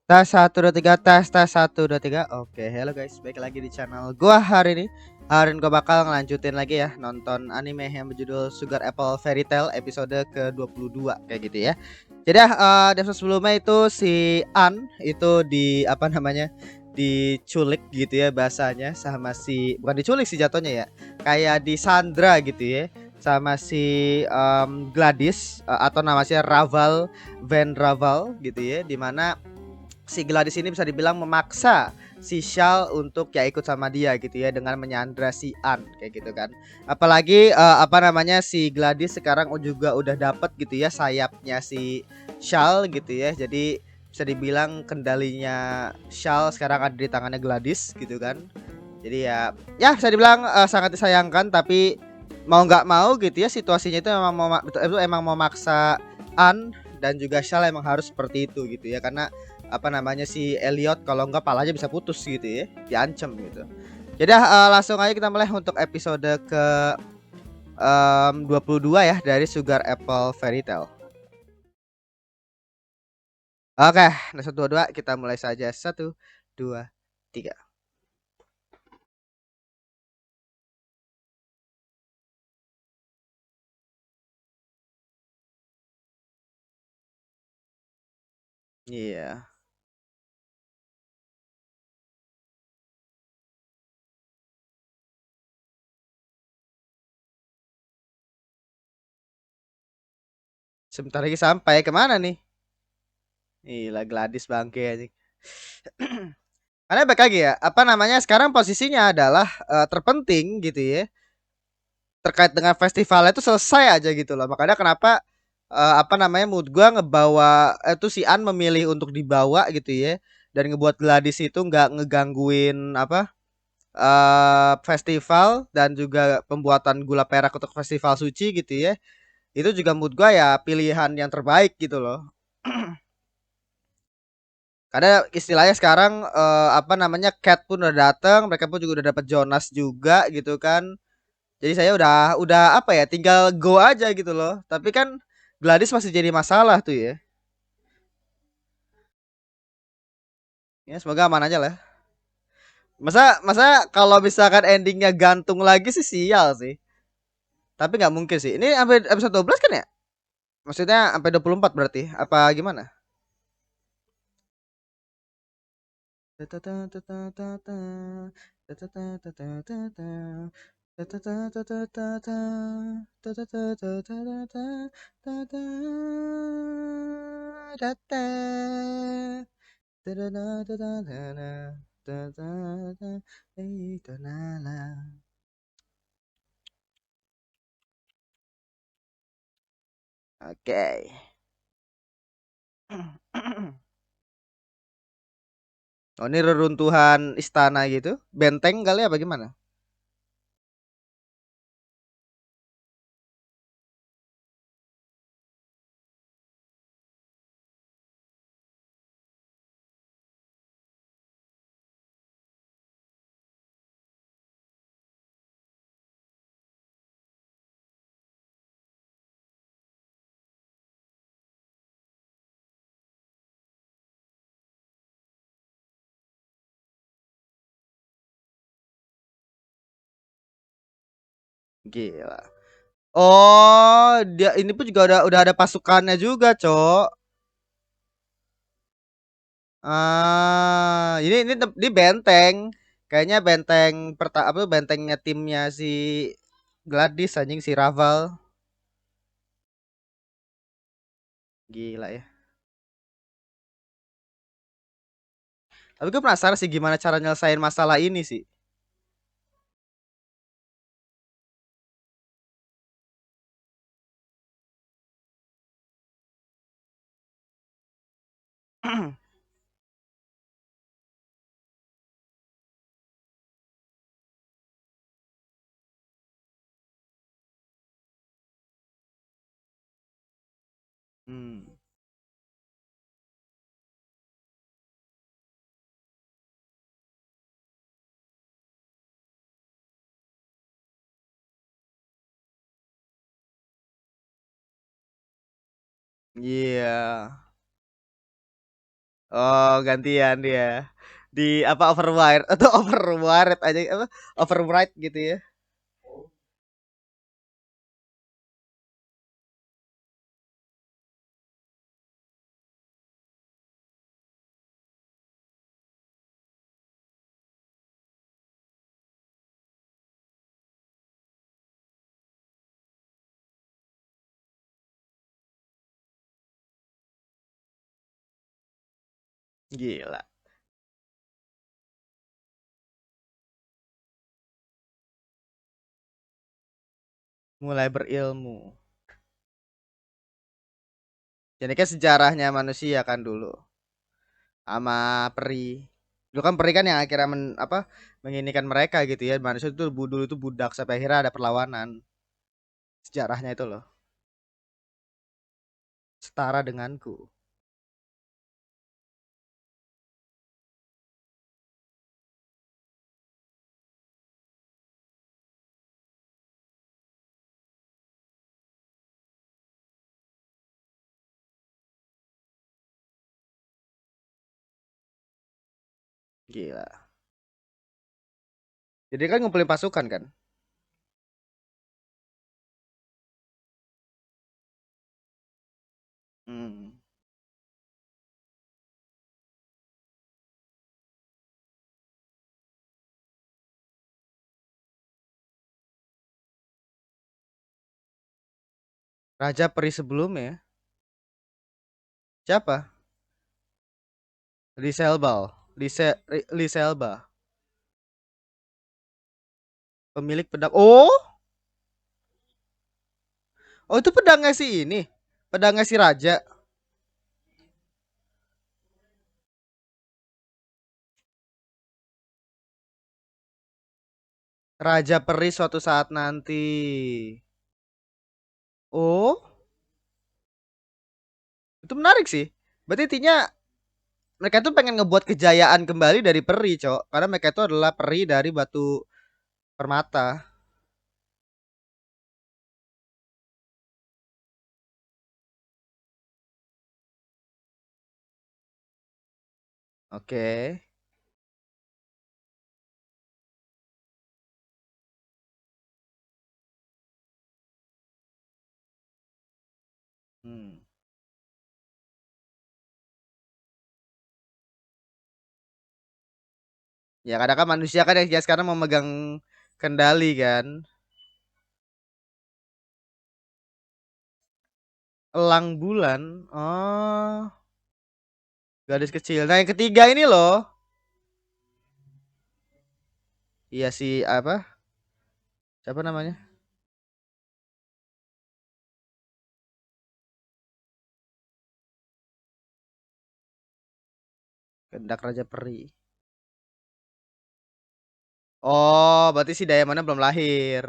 Tes 1 2 3 tes 1 2 3. Oke, hello guys, balik lagi di channel gua hari ini. Hari ini gua bakal ngelanjutin lagi ya nonton anime yang berjudul Sugar Apple Fairy Tail episode ke-22 kayak gitu ya. Jadi di episode sebelumnya itu si An itu di apa namanya? Diculik gitu ya bahasanya sama si bukan diculik sih jatuhnya ya. Kayak disandra gitu ya sama si Gladys atau namanya Raval Van Raval gitu ya, dimana si Gladys ini bisa dibilang memaksa si Shal untuk ya ikut sama dia gitu ya dengan menyandra si An kayak gitu kan. Apalagi apa namanya si Gladys sekarang juga udah dapet gitu ya sayapnya si Shal gitu ya. Jadi bisa dibilang kendalinya Shal sekarang ada di tangannya Gladys gitu kan. Jadi ya bisa dibilang sangat disayangkan, tapi mau nggak mau gitu ya situasinya itu emang mau maksa An dan juga Shal emang harus seperti itu gitu ya, karena apa namanya si Elliot kalau nggak palanya bisa putus gitu ya, diancam gitu. Jadi langsung aja kita mulai untuk episode ke 22 ya dari Sugar Apple Fairy Tail. Oke, nah 1 2 2 kita mulai saja. 1 2 3. Iya. Sebentar lagi sampai kemana nih? Gila Gladys bangke anjing. Karena baik lagi ya, apa namanya sekarang posisinya adalah terpenting gitu ya. Terkait dengan festivalnya itu selesai aja gitu loh. Makanya kenapa apa namanya mood gua ngebawa itu si An memilih untuk dibawa gitu ya, dan ngebuat Gladys itu nggak ngegangguin apa festival dan juga pembuatan gula perak untuk festival suci gitu ya. Itu juga mood gua ya pilihan yang terbaik gitu loh. Karena istilahnya sekarang apa namanya Cat pun udah datang, mereka pun juga udah dapat Jonas juga gitu kan. Jadi saya udah apa ya, tinggal go aja gitu loh. Tapi kan Gladys masih jadi masalah tuh ya. Ya semoga aman aja lah. Masa masa kalau misalkan endingnya gantung lagi sih sial sih. Tapi nggak mungkin sih. Ini sampai episode 12 kan ya? Maksudnya sampai 24 berarti. Apa gimana? Oke. Oh, ini reruntuhan istana gitu. Benteng kali apa gimana? Gila. Oh, dia ini pun juga udah ada pasukannya juga, Cok. Ini benteng. Kayaknya benteng apa bentengnya timnya si Gladys anjing si Raval. Gila ya. Tapi gue penasaran sih gimana cara nyelesain masalah ini sih. Hmm. Iya. Oh, gantian dia. Di apa overwire atau overwire aja apa overwrite gitu ya. Gila. Mulai berilmu. Jadi kan sejarahnya manusia kan dulu sama peri. Dulu kan peri kan yang akhirnya apa menginikan mereka gitu ya. Manusia itu dulu itu budak sampai akhirnya ada perlawanan. Sejarahnya itu loh. Setara denganku. Gila. Jadi kan ngumpulin pasukan kan. Hmm. Raja peri sebelumnya siapa? Liselbal. Liselba. Pemilik pedang. Oh, oh itu pedangnya si ini. Pedangnya si raja. Raja peri suatu saat nanti. Oh, itu menarik sih. Berarti intinya mereka tuh pengen ngebuat kejayaan kembali dari peri, Cok. Karena mereka itu adalah peri dari batu permata. Oke. Hmm. Ya kadang kan manusia kan yang sekarang memegang kendali kan. Elang bulan. Oh, gadis kecil. Nah, yang ketiga ini loh. Iya si apa? Siapa namanya? Kendak Raja Peri. Oh, berarti si Diamondnya belum lahir.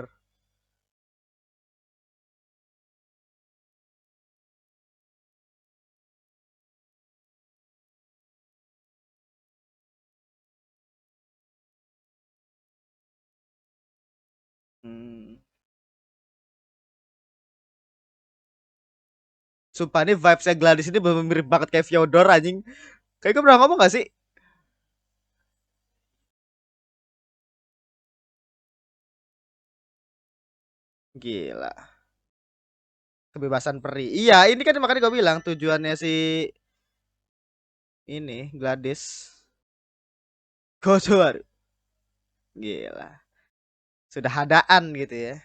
Hmm. Sumpah nih vibesnya Gladys ini bener mirip banget kayak Fyodor anjing. Kayak gue pernah ngomong gak sih? Gila. Kebebasan peri. Iya, ini kan makanya gue bilang tujuannya si ini Gladys. Kotor. Gila. Sudah hadaan gitu ya.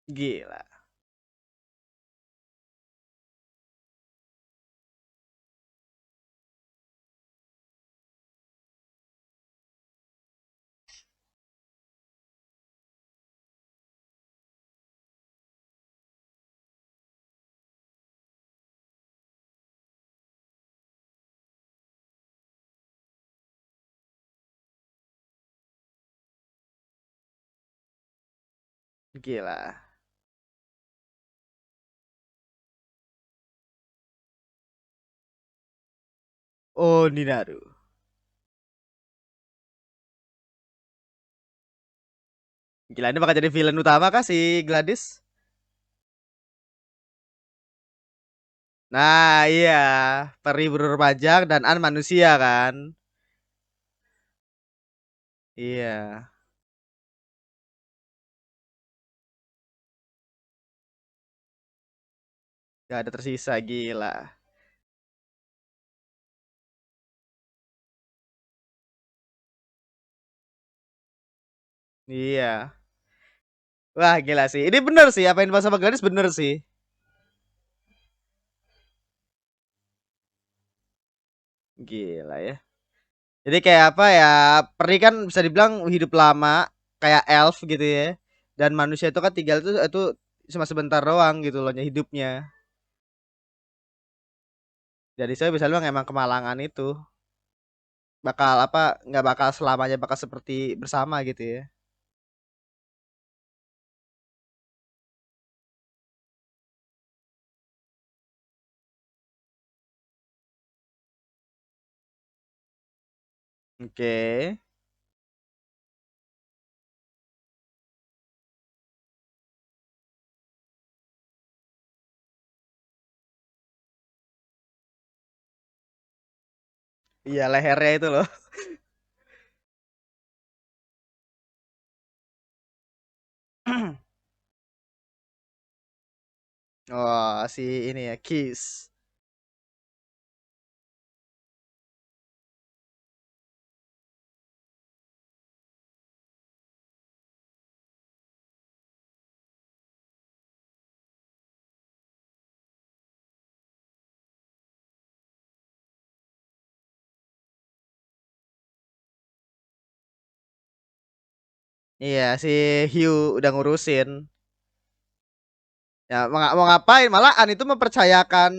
Gila. Gila. Oh, Ninaru. Gila ini bakal jadi villain utama kah si Gladys? Nah, iya. Peri berpajak dan An manusia kan? Iya. Gak ada tersisa gila. Iya. Wah, gila sih. Ini bener sih apa yang dibahas sama Gladys bener sih. Gila ya. Jadi kayak apa ya? Peri kan bisa dibilang hidup lama kayak elf gitu ya. Dan manusia itu kan tinggal itu cuma sebentar doang gitu loh hidupnya. Jadi saya bisa bilang emang kemalangan itu bakal apa nggak bakal selamanya bakal seperti bersama gitu ya. Oke. Iya lehernya itu loh. Oh si ini ya Kiss. Iya si Hugh udah ngurusin. Ya mau ngapain malahan itu mempercayakan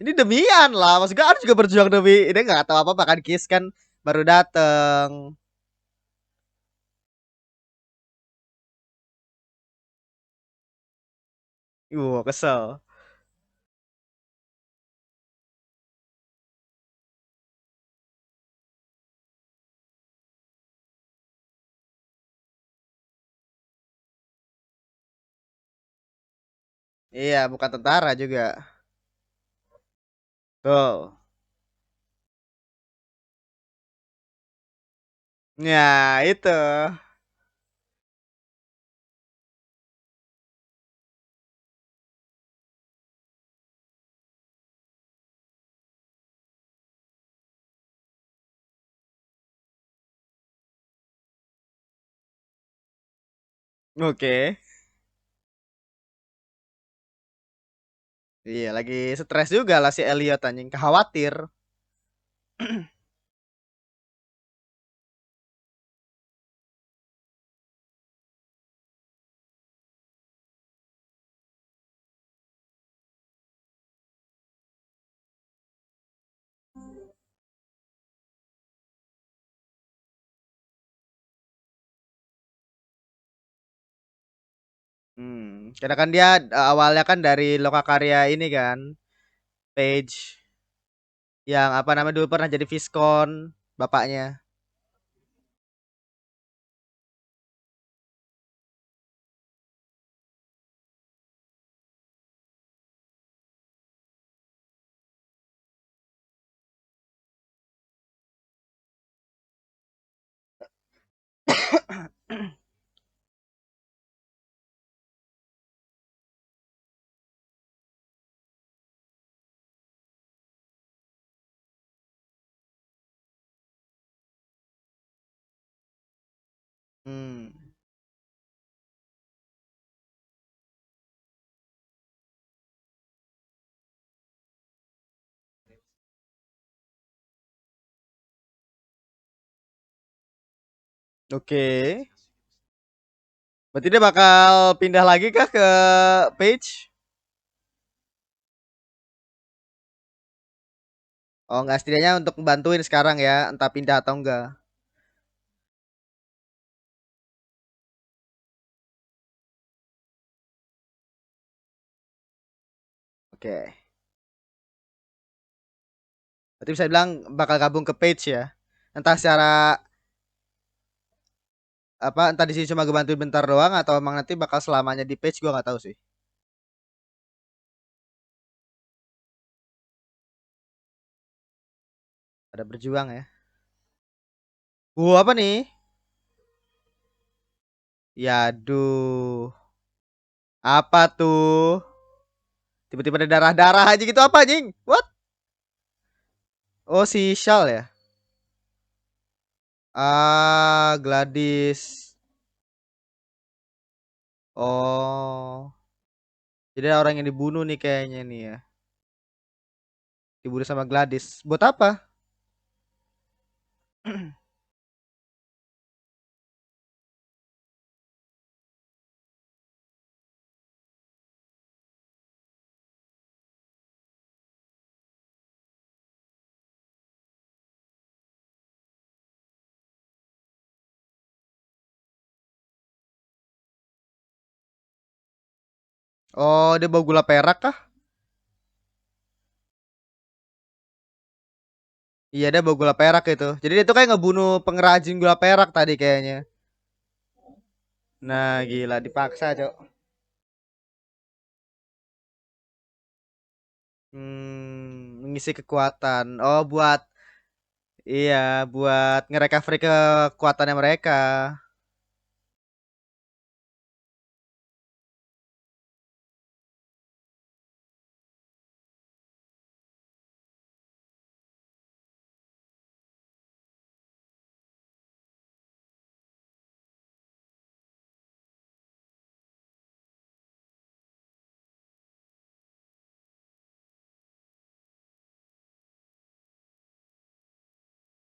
ini demian lah. Maksudnya harus juga berjuang demi ini nggak tahu apa bahkan Kiss kan baru dateng. Kesel. Iya, bukan tentara juga. Tuh. Ya, itu. Oke. Iya, lagi stres juga lah si Elliot anjing, khawatir. Karena kan dia awalnya kan dari Lokakarya ini kan, Page yang apa namanya dulu pernah jadi Viskon bapaknya. Hmm. Oke. Berarti dia bakal pindah lagi kah ke Page? Oh, enggak setidaknya untuk bantuin sekarang ya, entah pindah atau enggak. Oke. Berarti bisa bilang bakal gabung ke Page ya. Entah secara Apa entah di sini cuma gue bantuin bentar doang atau emang nanti bakal selamanya di page gue nggak tahu sih. Ada berjuang ya. Apa nih? Ya aduh. Apa tuh? Tiba-tiba ada darah-darah aja gitu apa anjing? What? Oh si Shal ya? Ah, Gladys. Oh. Jadi ada orang yang dibunuh nih kayaknya nih ya. Dibunuh sama Gladys. Buat apa? Oh, dia bawa gula perak kah? Iya, dia bawa gula perak itu. Jadi dia tuh kayak ngebunuh pengrajin gula perak tadi kayaknya. Nah, gila dipaksa, Cok. Mengisi kekuatan. Oh, buat iya, buat nge-recovery kekuatannya mereka.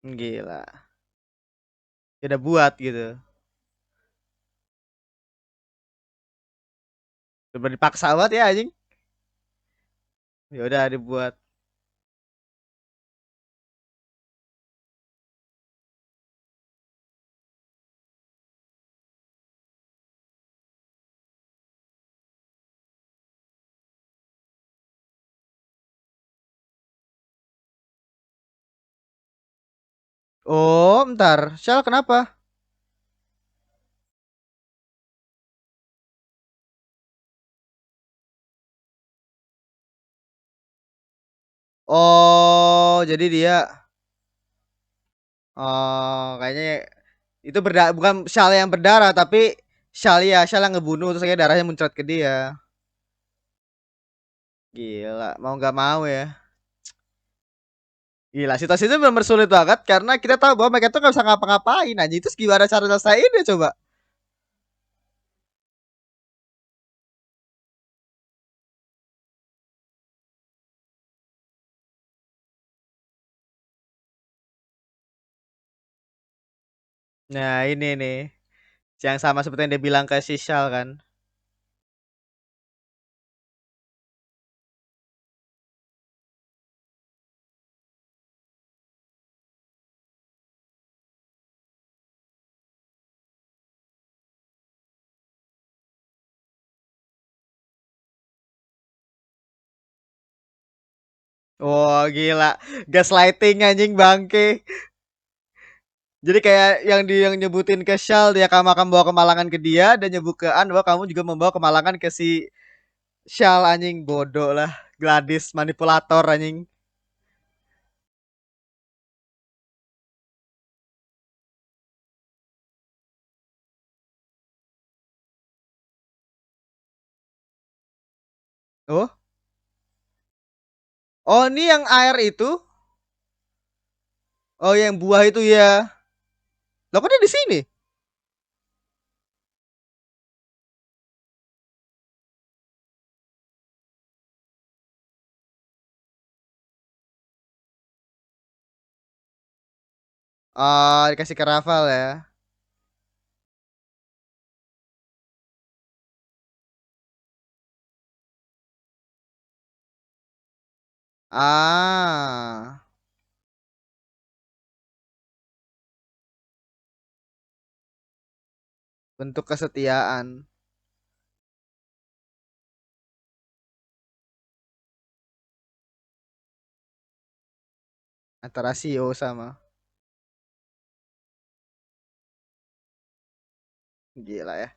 Gila. Dia udah buat gitu. Udah dipaksa banget ya anjing. Ya udah dibuat. Oh, bentar. Shell kenapa? Oh, jadi dia kayaknya itu bukan Shell yang berdarah tapi Shell yang ngebunuh terus kayak darahnya muncrat ke dia. Gila, mau nggak mau ya. Gila, situasi itu benar sulit banget karena kita tahu bahwa mereka tuh nggak bisa ngapa-ngapain aja. Itu gimana cara selesaiinnya coba? Nah, ini nih. Yang sama seperti yang dia bilang ke si Shell kan. Wah, gila. Gaslighting anjing bangke. Jadi kayak yang dia yang nyebutin ke Shell dia kamu akan bawa kemalangan ke dia dan nyebut ke An bahwa kamu juga membawa kemalangan ke si Shell anjing bodoh lah. Gladys manipulator anjing. Oh, oh ini yang air itu? Oh, yang buah itu ya. Lo kok dia di sini? Oh, dikasih ke Rafael ya. Ah, bentuk kesetiaan antara CEO sama. Gila ya.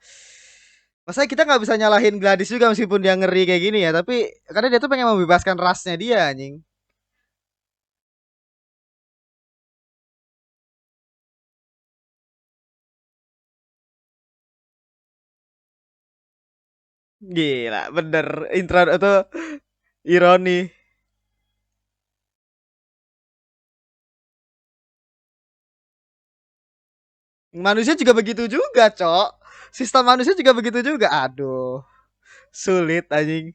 Masa kita nggak bisa nyalahin Gladys juga meskipun dia ngeri kayak gini ya, tapi karena dia tuh pengen membebaskan rasnya dia anjing. Gila, bener intro itu ironi. Manusia juga begitu juga, Cok. Sistem manusia juga begitu juga. Aduh, sulit anjing.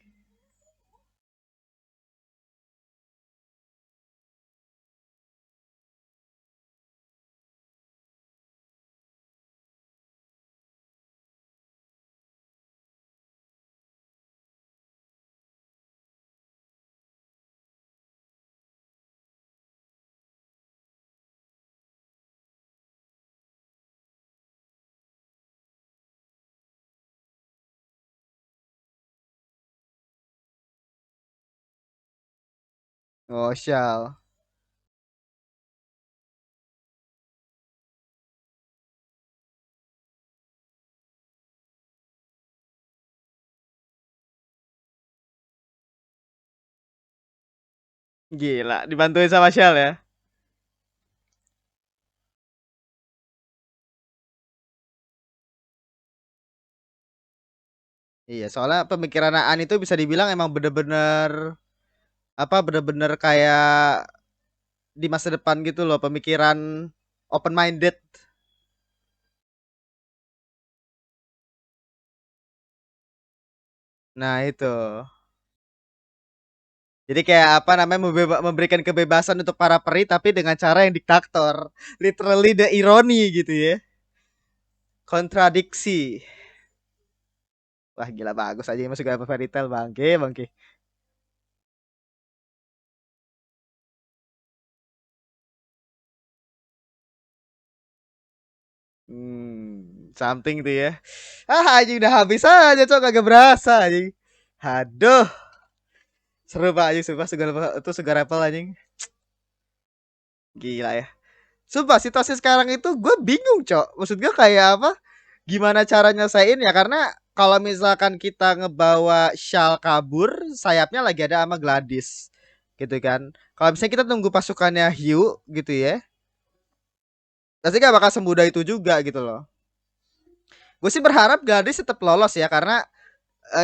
Oh, Syal. Gila, dibantuin sama Syal ya. Iya, soalnya pemikiran Aan itu bisa dibilang emang bener-bener apa bener-bener kayak di masa depan gitu loh, pemikiran open minded. Nah, itu. Jadi kayak apa namanya memberikan kebebasan untuk para peri tapi dengan cara yang diktator. Literally the irony gitu ya. Kontradiksi. Wah, gila bagus aja masuk ke fairy tale bangke, bangke. Something tuh ya. Ah, anjing udah habis aja, cok kagak berasa anjing. Aduh, seru pak anjing sumpah segar itu segar apel anjing. Gila ya. Sumpah situasi sekarang itu gue bingung, cok. Maksud gue kayak apa? Gimana cara nyelesain ya? Karena kalau misalkan kita ngebawa Shal kabur, sayapnya lagi ada sama Gladys, gitu kan. Kalau misalnya kita tunggu pasukannya Hugh, gitu ya, pasti gak bakal semudah itu juga gitu loh. Gue sih berharap Gladys tetap lolos ya, karena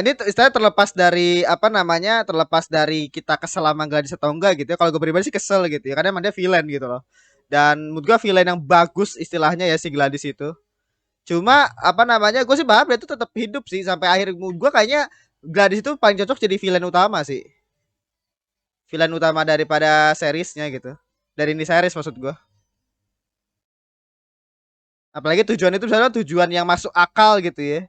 ini istilahnya terlepas dari apa namanya, terlepas dari kita kesel sama Gladys atau enggak gitu ya. Kalau gue pribadi sih kesel gitu ya, karena emang dia villain gitu loh. Dan menurut gue villain yang bagus istilahnya ya si Gladys itu. Cuma apa namanya, gue sih berharap dia itu tetap hidup sih sampai akhir. Menurut gue kayaknya Gladys itu paling cocok jadi villain utama sih. Villain utama daripada seriesnya gitu. Dari ini series maksud gue. Apalagi tujuan itu misalnya tujuan yang masuk akal gitu ya.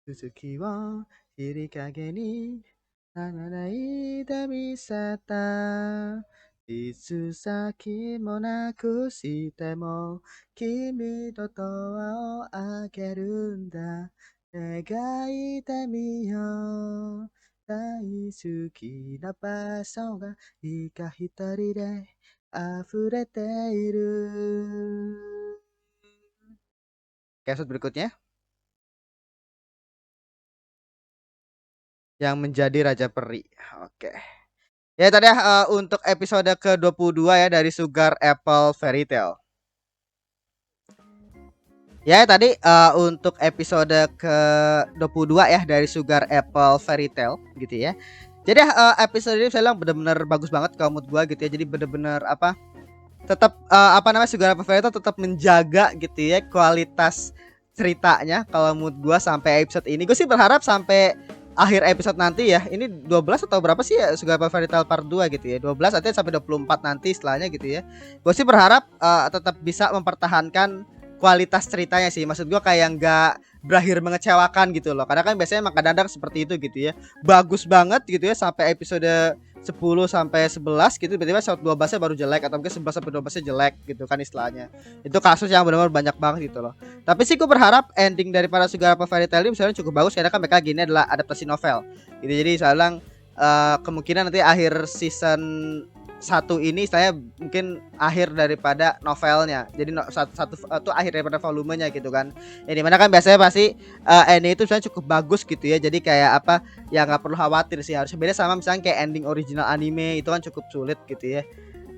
Suzuki wa hirikage ni nananai misata. Itsu saki mo naku shite mo kimi to toa o ageru nda. Negaite miyo. Daisuki na baso ga ika hitori de afurete iru. Episode berikutnya yang menjadi Raja Peri. Oke. Ya tadi ya untuk episode ke-22 ya dari Sugar Apple Fairy Tale. Ya tadi untuk episode ke-22 ya dari Sugar Apple Fairy Tale gitu ya. Jadi episode ini saya bilang benar-benar bagus banget kalau mood gua gitu ya. Jadi benar-benar apa tetap apa namanya Sugar Apple Fairy Tale tetap menjaga gitu ya kualitas ceritanya kalau mood gua sampai episode ini. Gue sih berharap sampai akhir episode nanti ya. Ini 12 atau berapa sih ya Sugar Apple Fairy Tale part 2 gitu ya. 12 artinya sampai 24 nanti setelahnya gitu ya. Gue sih berharap tetap bisa mempertahankan kualitas ceritanya sih. Maksud gue kayak nggak berakhir mengecewakan gitu loh. Karena kan biasanya emang kadang-kadang seperti itu gitu ya. Bagus banget gitu ya sampai episode 10 sampai 11 gitu, tiba-tiba episode 12-nya baru jelek atau mungkin 11 sampai 12-nya jelek gitu kan istilahnya. Itu kasus yang benar-benar banyak banget gitu loh. Tapi sih gue berharap ending daripada Sugar Apple Fairy Tale ini misalnya cukup bagus karena kan mereka gini adalah adaptasi novel. Gitu jadi saya bilang kemungkinan nanti akhir season satu ini saya mungkin akhir daripada novelnya. Jadi satu itu akhir daripada volumenya gitu kan. Ya dimana kan biasanya pasti ending itu sebenarnya cukup bagus gitu ya. Jadi kayak apa ya nggak perlu khawatir sih, harusnya beda sama misalnya kayak ending original anime itu kan cukup sulit gitu ya.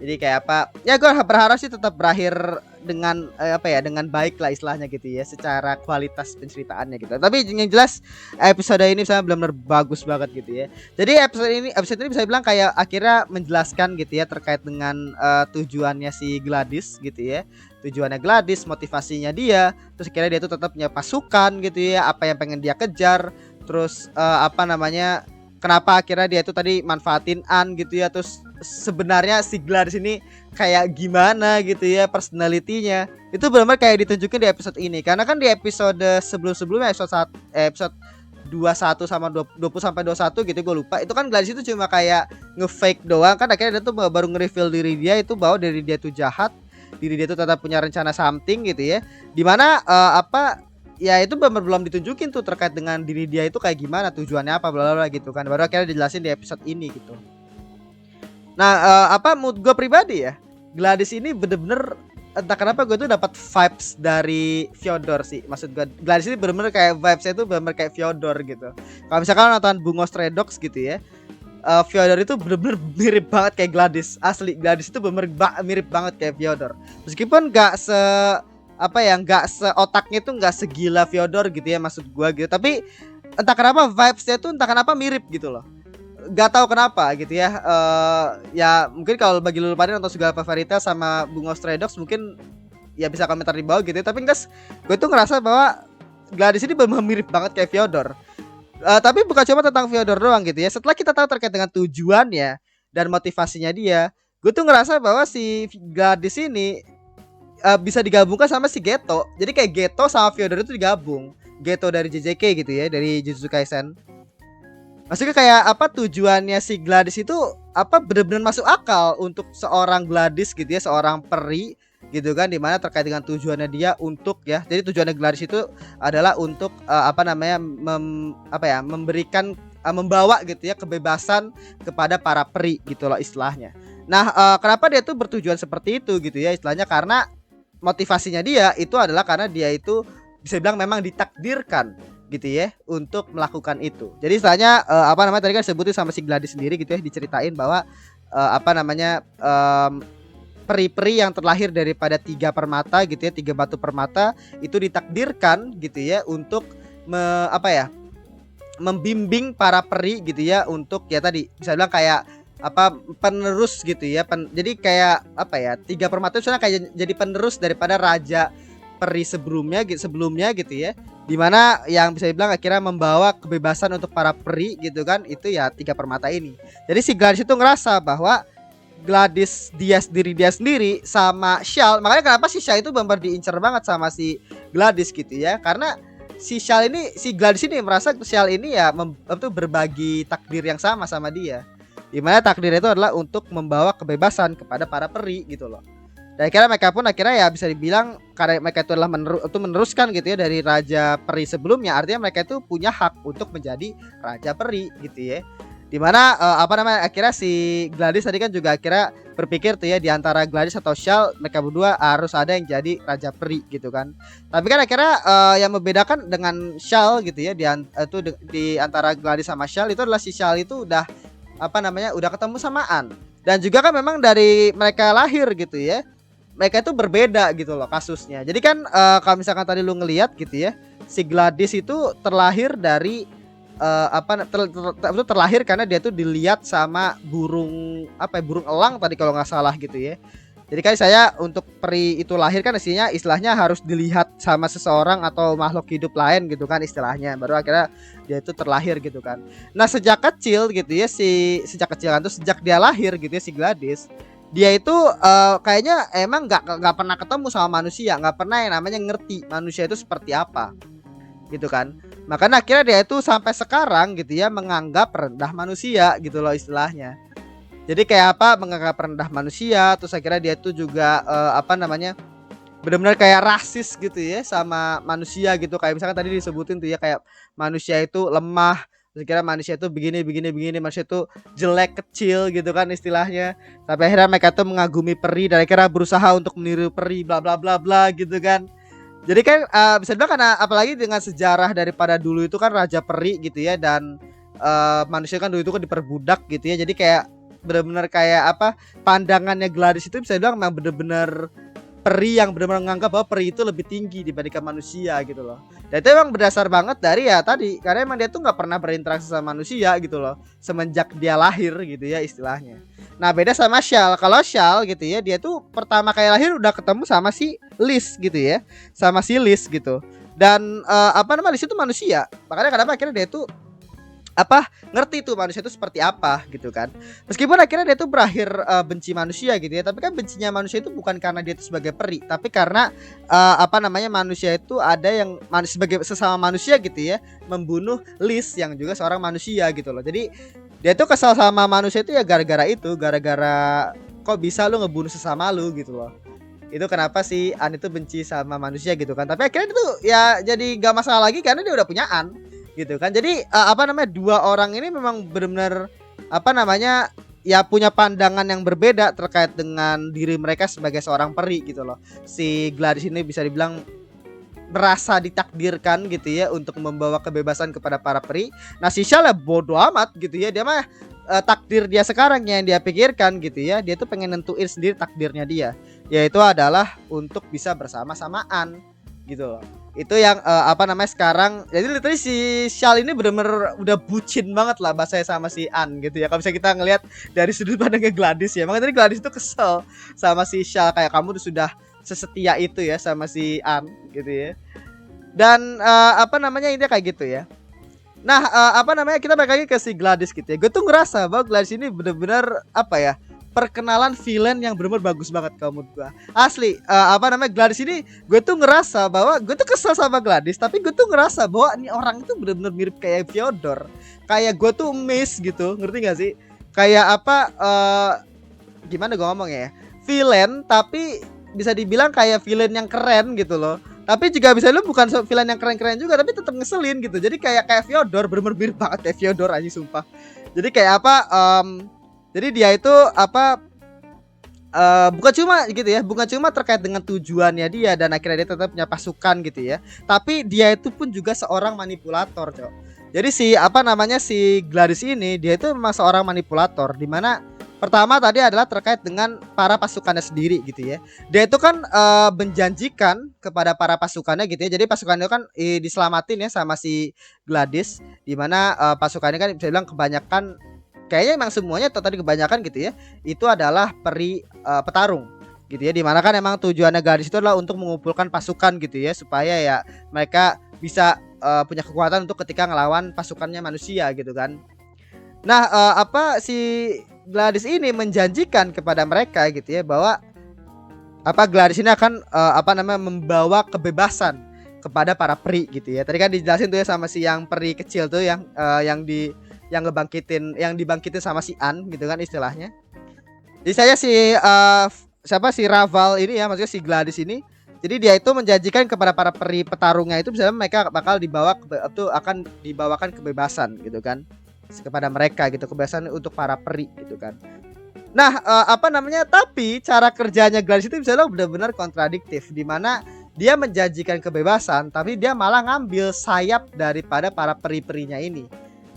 Jadi kayak apa ya gue berharap sih tetap berakhir dengan apa ya dengan baik lah istilahnya gitu ya secara kualitas penceritaannya gitu. Tapi yang jelas episode ini saya benar-benar bagus banget gitu ya. Jadi episode ini bisa bilang kayak akhirnya menjelaskan gitu ya terkait dengan tujuannya si Gladys gitu ya. Tujuannya Gladys, motivasinya dia, terus akhirnya dia tuh tetap punya pasukan gitu ya, apa yang pengen dia kejar, terus apa namanya kenapa akhirnya dia itu tadi manfaatin An gitu ya. Terus sebenarnya si Gladys ini kayak gimana gitu ya personalitinya, itu benar-benar kayak ditunjukin di episode ini. Karena kan di episode sebelum-sebelumnya episode 21 sama 20 sampai 21 gitu gue lupa, itu kan Gladys itu cuma kayak nge-fake doang kan. Akhirnya dia tuh baru nge-reveal diri dia itu bahwa diri dia tuh jahat, diri dia tuh tetap punya rencana something gitu ya. Dimana apa ya itu belum ditunjukin tuh terkait dengan diri dia itu kayak gimana, tujuannya apa bla bla gitu kan. Baru akhirnya dijelasin di episode ini gitu. Nah apa mood gue pribadi ya, Gladys ini bener-bener entah kenapa gue tuh dapat vibes dari Fyodor sih. Maksud gue Gladys ini bener-bener kayak vibesnya tuh bener-bener kayak Fyodor gitu. Kalau misalkan nonton Bungo Stray Dogs gitu ya, Fyodor itu bener-bener mirip banget kayak Gladys. Asli Gladys itu bener-bener mirip banget kayak Fyodor. Meskipun gak se apa ya nggak seotaknya tuh nggak segila Fyodor gitu ya maksud gua gitu. Tapi entah kenapa vibesnya tuh entah kenapa mirip gitu loh. Gak tahu kenapa gitu ya. Ya mungkin kalau bagi lu pada nonton Sugar Apple Fairy Tail sama Bungo Stray Dogs mungkin ya bisa komentar di bawah gitu ya. Tapi guys, gue tuh ngerasa bahwa Gladys ini benar mirip banget kayak Fyodor. Tapi bukan cuma tentang Fyodor doang gitu ya. Setelah kita tahu terkait dengan tujuannya dan motivasinya dia, gue tuh ngerasa bahwa si Gladys ini bisa digabungkan sama si Geto. Jadi kayak Geto sama Fyodor itu digabung. Geto dari JJK gitu ya, dari Jujutsu Kaisen. Maksudnya kayak apa tujuannya si Gladys itu apa benar-benar masuk akal untuk seorang Gladys gitu ya, seorang peri gitu kan, dimana terkait dengan tujuannya dia untuk ya. Jadi tujuannya Gladys itu adalah untuk apa namanya memberikan membawa gitu ya kebebasan kepada para peri gitu loh istilahnya. Nah, kenapa dia tuh bertujuan seperti itu gitu ya istilahnya, karena motivasinya dia itu adalah karena dia itu bisa bilang memang ditakdirkan gitu ya untuk melakukan itu. Jadi istilahnya apa namanya tadi kan sebutin sama si Gladys sendiri gitu ya, diceritain bahwa apa namanya peri-peri yang terlahir daripada 3 permata gitu ya, 3 batu permata itu ditakdirkan gitu ya untuk membimbing para peri gitu ya untuk ya tadi bisa bilang kayak apa penerus gitu ya. Jadi kayak apa ya 3 permata itu kayak jadi penerus daripada raja peri sebelumnya gitu ya, dimana yang bisa dibilang akhirnya membawa kebebasan untuk para peri gitu kan, itu ya 3 permata ini. Jadi si Gladys itu ngerasa bahwa Gladys dia sendiri sama Shell, makanya kenapa si Shell itu benar diincar banget sama si Gladys gitu ya, karena si Gladys ini merasa Shell ini ya berbagi takdir yang sama dia, dimana takdir itu adalah untuk membawa kebebasan kepada para peri gitu loh. Dan akhirnya mereka pun ya bisa dibilang karena mereka itu adalah meneruskan gitu ya dari raja peri sebelumnya, artinya mereka itu punya hak untuk menjadi raja peri gitu ya. Dimana akhirnya si Gladys tadi kan juga akhirnya berpikir tuh ya, di antara Gladys atau Shell, mereka berdua harus ada yang jadi raja peri gitu kan. Tapi kan akhirnya yang membedakan dengan Shell gitu ya di antara Gladys sama Shell itu adalah si Shell itu udah udah ketemu sama An. Dan juga kan memang dari mereka lahir gitu ya, mereka itu berbeda gitu loh kasusnya. Jadi kan kalau misalkan tadi lu ngelihat gitu ya, si Gladys itu terlahir dari terlahir karena dia tuh dilihat sama burung burung elang tadi kalau nggak salah gitu ya. Jadi kan saya untuk peri itu lahir kan istilahnya harus dilihat sama seseorang atau makhluk hidup lain gitu kan istilahnya, baru akhirnya dia itu terlahir gitu kan. Nah sejak kecil gitu ya, sejak dia lahir gitu ya si Gladys, dia itu kayaknya emang nggak pernah ketemu sama manusia, nggak pernah yang namanya ngerti manusia itu seperti apa gitu kan. Makanya akhirnya dia itu sampai sekarang gitu ya menganggap rendah manusia gitu loh istilahnya. Jadi kayak menganggap rendah manusia, terus akhirnya dia itu juga benar-benar kayak rasis gitu ya sama manusia gitu. Kayak misalkan tadi disebutin tuh ya, kayak manusia itu lemah, Terus kira manusia itu begini, manusia itu jelek, kecil gitu kan istilahnya. Sampai akhirnya mereka tuh mengagumi peri dan akhirnya berusaha untuk meniru peri, bla bla bla bla gitu kan. Jadi kan bisa dibilang karena apalagi dengan sejarah daripada dulu itu kan raja peri gitu ya, dan manusia kan dulu itu kan diperbudak gitu ya. Jadi kayak benar-benar kayak apa, pandangannya Gladys itu bisa dibilang memang benar-benar peri yang benar-benar menganggap bahwa peri itu lebih tinggi dibandingkan manusia gitu loh. Dan itu emang berdasar banget dari ya tadi, karena emang dia tuh nggak pernah berinteraksi sama manusia gitu loh semenjak dia lahir gitu ya istilahnya. Nah beda sama Shal. Kalau Shal gitu ya, dia tuh pertama kali lahir udah ketemu sama si Liz gitu ya, sama si Liz gitu. Dan apa namanya, Liz itu manusia. Makanya kenapa akhirnya dia tuh apa, ngerti tuh manusia itu seperti apa gitu kan. Meskipun akhirnya dia tuh berakhir benci manusia gitu ya, tapi kan bencinya manusia itu bukan karena dia itu sebagai peri, tapi karena apa namanya, manusia itu ada yang sebagai sesama manusia gitu ya, membunuh Liz yang juga seorang manusia gitu loh. Jadi dia tuh kesal sama manusia itu ya gara-gara itu, gara-gara kok bisa lu ngebunuh sesama lu gitu loh. Itu kenapa si An itu benci sama manusia gitu kan. Tapi akhirnya itu ya jadi gak masalah lagi karena dia udah punya An gitu kan. Jadi apa namanya, dua orang ini memang benar-benar apa namanya, ya punya pandangan yang berbeda terkait dengan diri mereka sebagai seorang peri gitu loh. Si Gladys ini bisa dibilang merasa ditakdirkan gitu ya untuk membawa kebebasan kepada para peri. Nah si Shal ya bodoh amat gitu ya, dia mah takdir dia sekarang yang dia pikirkan gitu ya. Dia tuh pengen nentuin sendiri takdirnya dia, yaitu adalah untuk bisa bersama-samaan gitu loh. Itu yang apa namanya sekarang. Jadi literally si Shal ini bener-bener udah bucin banget lah bahasanya sama si An gitu ya. Kalau bisa kita ngelihat dari sudut pandangnya Gladys ya, makanya tadi Gladys itu kesel sama si Shal, kayak kamu sudah sesetia itu ya sama si An gitu ya. Dan apa namanya, ini kayak gitu ya. Nah apa namanya, kita balik lagi ke si Gladys gitu ya. Gue tuh ngerasa bahwa Gladys ini bener-bener apa ya, perkenalan villain yang bener-bener bagus banget kalau menurut gue. Asli apa namanya, Gladys ini gue tuh ngerasa bahwa gue tuh kesel sama Gladys, tapi gue tuh ngerasa bahwa ini orang itu bener-bener mirip kayak Fyodor. Kayak gue tuh miss gitu, ngerti gak sih? Kayak apa, gimana gue ngomongnya ya, villain tapi bisa dibilang kayak villain yang keren gitu loh. Tapi juga bisa lu bukan villain yang keren-keren juga, tapi tetap ngeselin gitu. Jadi kayak Fyodor, bener-bener mirip banget kayak Fyodor aja sumpah. Jadi kayak apa, jadi dia itu apa, bukan cuma gitu ya, bukan cuma terkait dengan tujuannya dia dan akhirnya dia tetap punya pasukan gitu ya, tapi dia itu pun juga seorang manipulator, cok. Jadi si apa namanya, si Gladys ini dia itu memang seorang manipulator, dimana pertama tadi adalah terkait dengan para pasukannya sendiri gitu ya. Dia itu kan menjanjikan kepada para pasukannya gitu ya. Jadi pasukannya kan diselamatin ya sama si Gladys, dimana pasukannya kan bisa bilang kebanyakan, kayaknya emang semuanya atau tadi kebanyakan gitu ya, itu adalah peri petarung gitu ya. Dimana kan emang tujuannya Gladys itu adalah untuk mengumpulkan pasukan gitu ya, supaya ya mereka bisa punya kekuatan untuk ketika ngelawan pasukannya manusia gitu kan. Nah apa, si Gladys ini menjanjikan kepada mereka gitu ya, bahwa apa, Gladys ini akan apa namanya, membawa kebebasan kepada para peri gitu ya. Tadi kan dijelasin tuh ya sama si yang peri kecil tuh yang yang dibangkitin sama si An gitu kan istilahnya. Jadi saya si siapa, si Raval ini ya, maksudnya si Gladys ini. Jadi dia itu menjanjikan kepada para peri petarungnya itu misalnya mereka bakal akan dibawakan kebebasan gitu kan kepada mereka gitu, kebebasan untuk para peri gitu kan. Nah apa namanya, tapi cara kerjanya Gladys itu misalnya benar-benar kontradiktif, di mana dia menjanjikan kebebasan tapi dia malah ngambil sayap daripada para peri-perinya ini.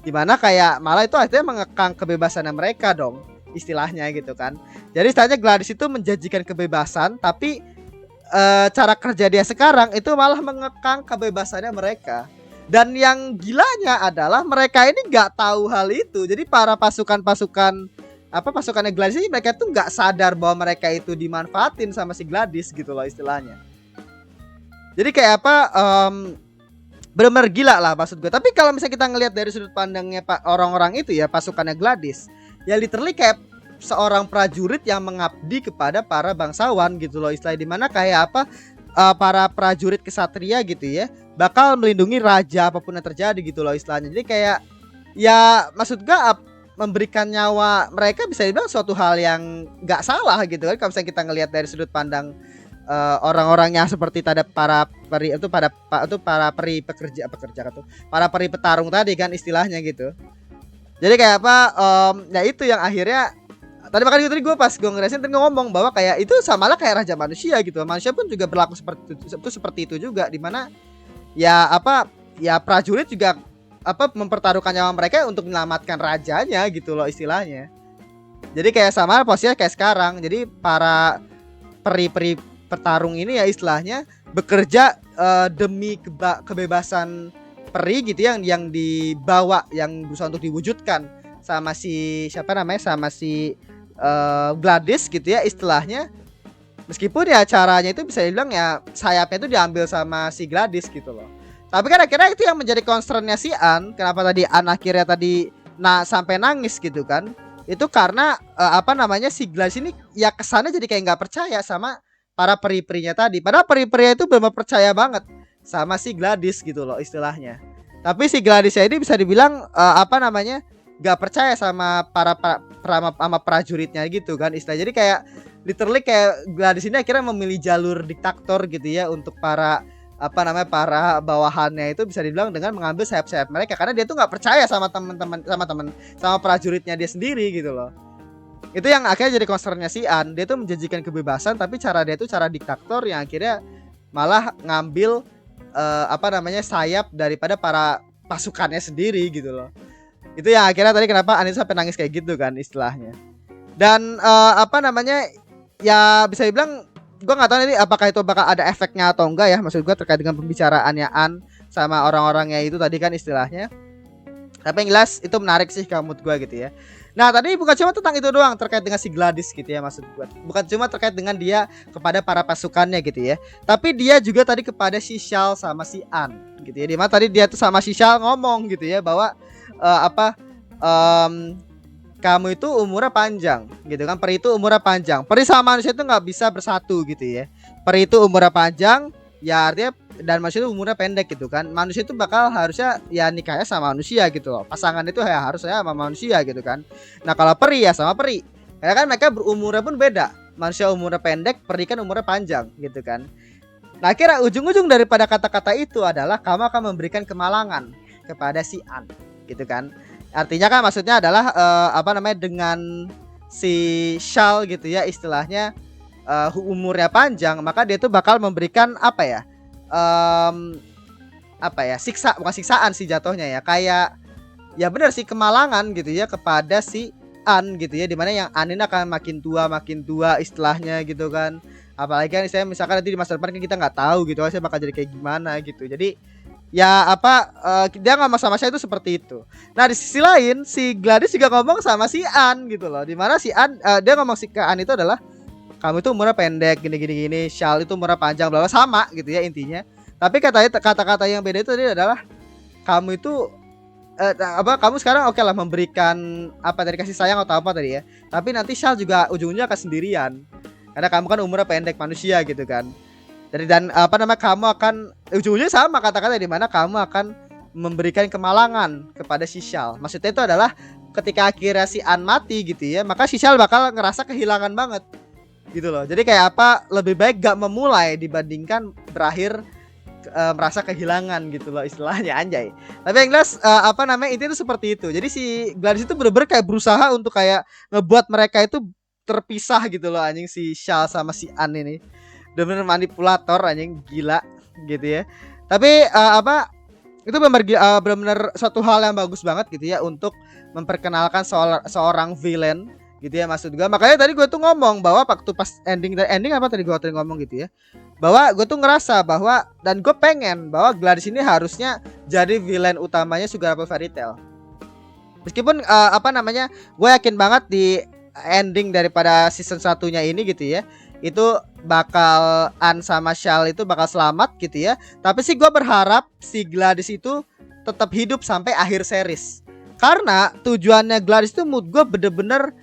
Dimana kayak malah itu akhirnya mengekang kebebasannya mereka dong istilahnya gitu kan. Jadi istilahnya Gladys itu menjanjikan kebebasan, tapi cara kerja dia sekarang itu malah mengekang kebebasannya mereka. Dan yang gilanya adalah mereka ini nggak tahu hal itu. Jadi para pasukannya Gladys ini, mereka tuh nggak sadar bahwa mereka itu dimanfaatin sama si Gladys gitu loh istilahnya. Jadi kayak apa, benar-benar gila lah maksud gue. Tapi kalau misalnya kita ngelihat dari sudut pandangnya orang-orang itu ya, pasukannya Gladys, ya literally kayak seorang prajurit yang mengabdi kepada para bangsawan gitu loh istilahnya. Dimana kayak apa, para prajurit kesatria gitu ya bakal melindungi raja apapun yang terjadi gitu loh istilahnya. Jadi kayak ya maksud gue memberikan nyawa mereka bisa dibilang suatu hal yang nggak salah gitu kan kalau misalnya kita ngelihat dari sudut pandang orang-orang yang seperti para peri itu para peri pekerja tuh, para peri petarung tadi kan istilahnya gitu. Jadi kayak apa, ya itu yang akhirnya tadi makanya tadi gue pas gue ngerasain tadi ngomong bahwa kayak itu sama lah kayak raja manusia gitu. Manusia pun juga berlaku seperti itu juga, dimana ya apa ya prajurit juga apa mempertaruhkan nyawa mereka untuk menyelamatkan rajanya gitu loh istilahnya. Jadi kayak sama posisinya kayak sekarang. Jadi para peri-peri petarung ini ya istilahnya bekerja demi kebebasan peri gitu yang dibawa, yang berusaha untuk diwujudkan sama si siapa namanya, sama si Gladys gitu ya istilahnya. Meskipun ya caranya itu bisa dibilang ya sayapnya itu diambil sama si Gladys gitu loh. Tapi kan akhirnya itu yang menjadi concernnya si An. Kenapa tadi An akhirnya tadi sampai nangis gitu kan? Itu karena apa namanya, si Gladys ini ya kesannya jadi kayak nggak percaya sama para peri-perinya tadi. Padahal peri-perinya itu benar percaya banget sama si Gladys gitu loh istilahnya. Tapi si Gladys ini bisa dibilang apa namanya, nggak percaya sama sama prajuritnya gitu kan istilah. Jadi kayak literally kayak Gladys ini akhirnya memilih jalur diktator gitu ya untuk para apa namanya, para bawahannya itu bisa dibilang dengan mengambil sayap-sayap mereka, karena dia tuh nggak percaya sama sama prajuritnya dia sendiri gitu loh. Itu yang akhirnya jadi concernnya si An. Dia tuh menjanjikan kebebasan tapi cara dia tuh cara diktator yang akhirnya malah ngambil apa namanya, sayap daripada para pasukannya sendiri gitu loh. Itu yang akhirnya tadi kenapa Anissa sampai nangis kayak gitu kan istilahnya. Dan apa namanya, ya bisa dibilang gue nggak tahu ini apakah itu bakal ada efeknya atau enggak ya, maksud gue terkait dengan pembicaraannya An sama orang-orangnya itu tadi kan istilahnya. Tapi yang jelas itu menarik sih kalau menurut gue gitu ya. Nah tadi bukan cuma tentang itu doang terkait dengan si Gladys gitu ya, maksud gue bukan cuma terkait dengan dia kepada para pasukannya gitu ya, tapi dia juga tadi kepada si Shal sama si An gitu ya. Dimana tadi dia tuh sama si Shal ngomong gitu ya bahwa apa kamu itu umurnya panjang gitu kan, peri itu umurnya panjang, peri sama manusia itu nggak bisa bersatu gitu ya. Peri itu umurnya panjang ya artinya, dan manusia itu umurnya pendek gitu kan. Manusia itu bakal harusnya ya nikahnya sama manusia gitu loh, pasangan itu ya harusnya sama manusia gitu kan. Nah kalau peri ya sama peri, karena kan mereka berumurnya pun beda, manusia umurnya pendek, peri kan umurnya panjang gitu kan. Nah kira ujung-ujung daripada kata-kata itu adalah kamu akan memberikan kemalangan kepada si An gitu kan. Artinya kan maksudnya adalah apa namanya, dengan si Shal gitu ya istilahnya umurnya panjang, maka dia tuh bakal memberikan apa ya, apa ya, bukan siksaan sih jatuhnya ya, kayak ya benar sih kemalangan gitu ya kepada si An gitu ya, dimana yang An ini akan makin tua istilahnya gitu kan. Apalagi kan saya misalkan nanti di masa depan kan kita nggak tahu gitu, saya bakal jadi kayak gimana gitu. Jadi ya apa dia ngomong sama saya itu seperti itu. Nah di sisi lain si Gladys juga ngomong sama si An gitu loh, dimana si An dia ngomong si ke An itu adalah kamu itu umurnya pendek gini, Shal itu umurnya panjang, bla bla, sama gitu ya intinya. Tapi kata-kata yang beda itu tadi adalah kamu itu apa, kamu sekarang oke lah memberikan apa dari kasih sayang atau apa tadi ya, tapi nanti Shal juga ujungnya akan sendirian karena kamu kan umurnya pendek manusia gitu kan. Dan apa namanya, kamu akan ujung-ujungnya sama kata-kata di mana kamu akan memberikan kemalangan kepada si Shal. Maksudnya itu adalah ketika akhirnya si An mati gitu ya, maka si Shal bakal ngerasa kehilangan banget gitu loh. Jadi kayak apa, lebih baik gak memulai dibandingkan berakhir merasa kehilangan gitu loh istilahnya, anjay. Tapi yang jelas apa namanya, intinya itu seperti itu. Jadi si Gladys itu bener-bener kayak berusaha untuk kayak ngebuat mereka itu terpisah gitu loh anjing, si Shal sama si An ini bener-bener manipulator anjing, gila gitu ya. Tapi apa itu benar-benar suatu hal yang bagus banget gitu ya untuk memperkenalkan seorang villain gitu ya, maksud gue. Makanya tadi gue tuh ngomong bahwa waktu pas ending apa tadi gue ngomong gitu ya, bahwa gue tuh ngerasa bahwa dan gue pengen bahwa Gladys ini harusnya jadi villain utamanya Sugar Apple Fairy Tail. Meskipun apa namanya, gue yakin banget di ending daripada season satunya ini gitu ya, itu bakal An sama Shal itu bakal selamat gitu ya. Tapi sih gue berharap si Gladys itu tetap hidup sampai akhir series, karena tujuannya Gladys itu mood gue bener-bener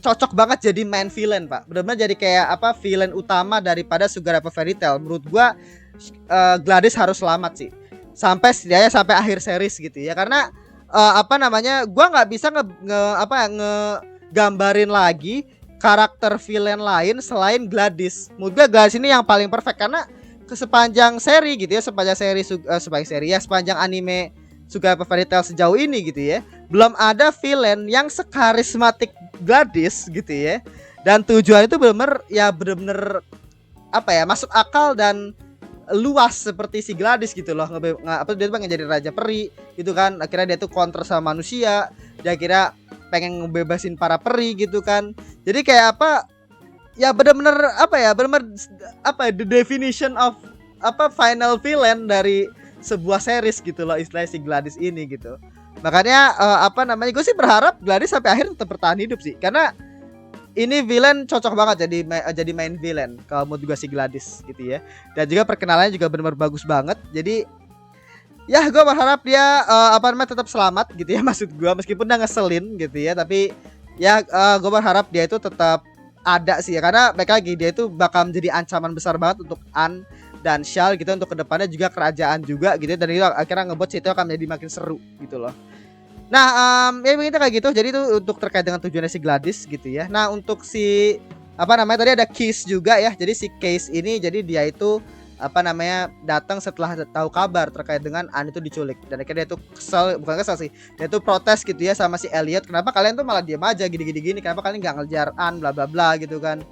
cocok banget jadi main villain pak, bener-bener jadi kayak apa, villain utama daripada Sugar Apple Fairy Tail. Menurut gue Gladys harus selamat sih sampai setidaknya sampai akhir series gitu ya, karena apa namanya, gue nggak bisa ngegambarin lagi karakter villain lain selain Gladys. Menurut gue Gladys ini yang paling perfect karena sepanjang seri gitu ya, sepanjang anime Sugar Apple Fairy Tail sejauh ini gitu ya, belum ada villain yang sekarismatik Gladys gitu ya. Dan tujuan itu bener-bener apa ya, masuk akal dan luas seperti si Gladys gitu loh. Dia pengen jadi raja peri gitu kan, akhirnya dia tuh counter sama manusia, dia kira pengen ngebebasin para peri gitu kan. Jadi kayak apa ya, bener-bener the definition of final villain dari sebuah series gitu loh, istilahnya si Gladys ini gitu. Makanya gue sih berharap Gladys sampai akhir tetap bertahan hidup sih, karena ini villain cocok banget jadi main villain kalau menurut juga si Gladys gitu ya. Dan juga perkenalannya juga benar-benar bagus banget. Jadi ya gue berharap dia tetap selamat gitu ya, maksud gue, meskipun udah ngeselin gitu ya, tapi ya gue berharap dia itu tetap ada sih ya, karena mereka lagi dia itu bakal menjadi ancaman besar banget untuk Anne dan Shal gitu untuk kedepannya, juga kerajaan juga gitu, dan itu akhirnya ngebuat situ akan menjadi makin seru gitu loh. Nah ya begitu kayak gitu. Jadi itu untuk terkait dengan tujuannya si Gladys gitu ya. Nah untuk si tadi ada Case juga ya. Jadi si Case ini jadi dia itu datang setelah tahu kabar terkait dengan Anne itu diculik, dan akhirnya dia tuh bukan kesel sih, dia tuh protes gitu ya sama si Elliot, kenapa kalian tuh malah diam aja gini, kenapa kalian nggak ngejar Anne bla bla bla gitu kan.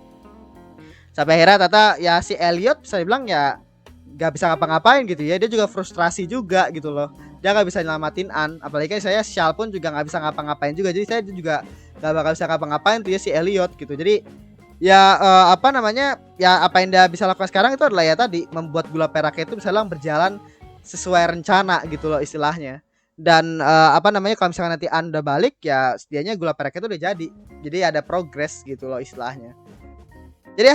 Sampai akhirnya ya si Elliot bisa dibilang ya nggak bisa ngapa-ngapain gitu ya, dia juga frustrasi juga gitu loh, dia nggak bisa nyelamatin Anne, apalagi saya Shal pun juga nggak bisa ngapa-ngapain juga, jadi saya juga nggak bakal bisa ngapa-ngapain tuh ya si Elliot gitu. Jadi ya apa yang dia bisa lakukan sekarang itu adalah ya tadi membuat gula peraknya itu bisa berjalan sesuai rencana gitu loh istilahnya. Dan kalau misalkan nanti Anda balik ya setidaknya gula peraknya itu udah jadi ada progres gitu loh istilahnya. Jadi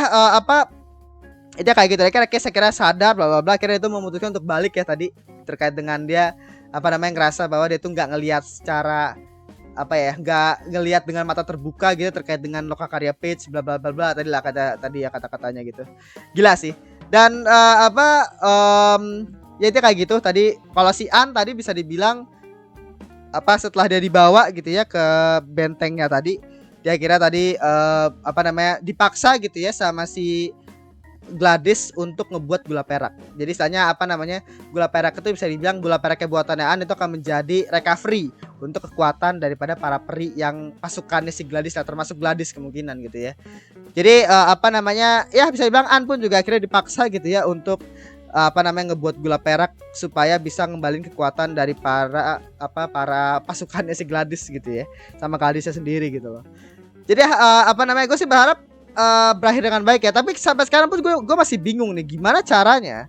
itu kayak gitu, kayak saya kira sadar bla bla bla, akhirnya itu memutuskan untuk balik ya tadi, terkait dengan dia ngerasa bahwa dia tuh nggak ngelihat secara nggak ngelihat dengan mata terbuka gitu terkait dengan lokakarya Page bla bla bla bla kata-katanya gitu. Gila sih. Dan ya itu kayak gitu tadi. Kalau si Anne tadi bisa dibilang setelah dia dibawa gitu ya ke bentengnya tadi, dia kira tadi dipaksa gitu ya sama si Gladys untuk ngebuat gula perak. Jadi istilahnya gula perak itu bisa dibilang gula peraknya buatannya Anne itu akan menjadi recovery untuk kekuatan daripada para peri yang pasukannya si Gladys lah, termasuk Gladys kemungkinan gitu ya. Jadi ya bisa dibilang Anne pun juga akhirnya dipaksa gitu ya untuk ngebuat gula perak supaya bisa ngembalin kekuatan dari para pasukannya si Gladys gitu ya, sama Gladysnya sendiri gitu loh. Jadi gue sih berharap berakhir dengan baik ya, tapi sampai sekarang pun gue masih bingung nih gimana caranya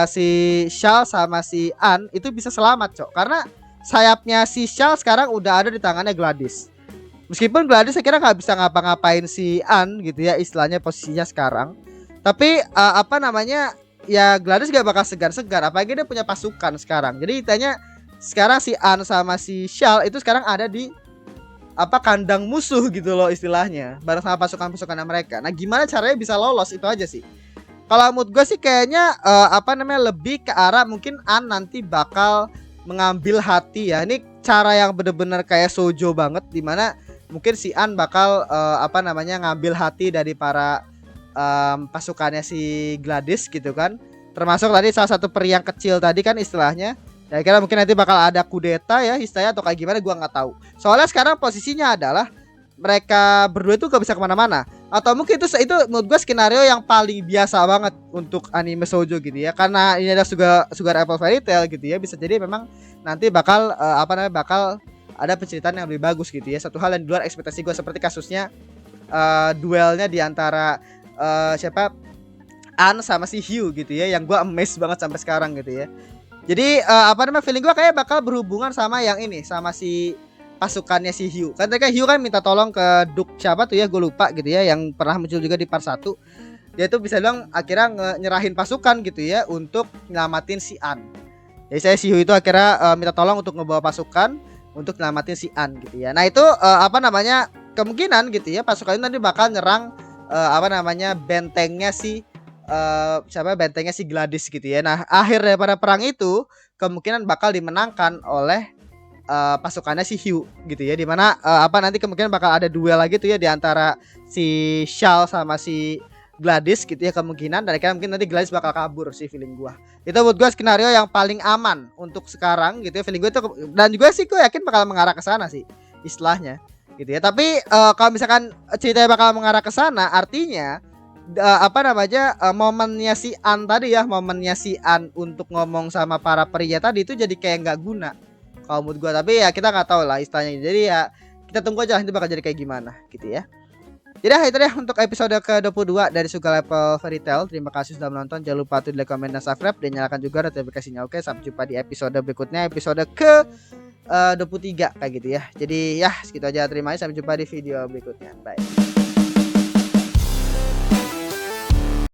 si Shal sama si Anne itu bisa selamat, Cok, karena sayapnya si Shal sekarang udah ada di tangannya Gladys. Meskipun Gladys saya kira nggak bisa ngapa-ngapain si Anne gitu ya istilahnya posisinya sekarang, tapi ya Gladys gak bakal segar-segar, apalagi dia punya pasukan sekarang. Jadi ditanya sekarang si Anne sama si Shal itu sekarang ada di kandang musuh gitu loh istilahnya, bareng sama pasukan-pasukan mereka. Nah gimana caranya bisa lolos, itu aja sih. Kalau mood gue sih kayaknya lebih ke arah mungkin Anne nanti bakal mengambil hati ya. Ini cara yang bener-bener kayak Shoujo banget, dimana mungkin si Anne bakal ngambil hati dari para pasukannya si Gladys gitu kan. Termasuk tadi salah satu peri yang kecil tadi kan istilahnya. Ya kira mungkin nanti bakal ada kudeta ya istilahnya, atau kayak gimana gua nggak tahu. Soalnya sekarang posisinya adalah mereka berdua itu gak bisa kemana-mana. Atau mungkin itu menurut gue skenario yang paling biasa banget untuk anime shoujo gitu ya. Karena ini ada Sugar Apple Fairy Tail gitu ya. Bisa jadi memang nanti bakal bakal ada penceritaan yang lebih bagus gitu ya. Satu hal yang di luar ekspektasi gue, seperti kasusnya duelnya di antara Anne sama si Hugh gitu ya, yang gue amazed banget sampai sekarang gitu ya. Jadi feeling gue kayak bakal berhubungan sama yang ini, sama si pasukannya si Hugh. Kan tadi Hugh kan minta tolong ke Duke siapa tuh ya, gue lupa gitu ya, yang pernah muncul juga di part 1. Dia tuh bisa bilang akhirnya nyerahin pasukan gitu ya untuk nyelamatin si Anne. Jadi si Hugh itu akhirnya minta tolong untuk ngebawa pasukan untuk nyelamatin si Anne gitu ya. Nah itu kemungkinan gitu ya pasukan itu nanti bakal nyerang bentengnya si bentengnya si Gladys gitu ya. Nah akhir daripada perang itu kemungkinan bakal dimenangkan oleh pasukannya si Hugh gitu ya, dimana nanti kemungkinan bakal ada duel lagi tuh ya di antara si Shal sama si Gladys gitu ya kemungkinan, dan mungkin nanti Gladys bakal kabur sih feeling gua. Itu buat gua skenario yang paling aman untuk sekarang gitu ya feeling gua itu, dan juga sih gua yakin bakal mengarah ke sana sih istilahnya gitu ya. Tapi kalau misalkan ceritanya bakal mengarah ke sana, artinya momennya si An tadi ya, momennya si An untuk ngomong sama para pria tadi itu jadi kayak nggak guna kalau menurut gua. Tapi ya kita nggak tahu lah istilahnya, jadi ya kita tunggu aja itu bakal jadi kayak gimana gitu ya. Jadi itu deh untuk episode ke-22 dari Sugar Apple Fairy Tail. Terima kasih sudah menonton. Jangan lupa tuh like, komen, dan subscribe, dan nyalakan juga notifikasinya. Oke, sampai jumpa di episode berikutnya, episode ke 23 kayak gitu ya. Jadi ya segitu aja, terima kasih, sampai jumpa di video berikutnya. Bye.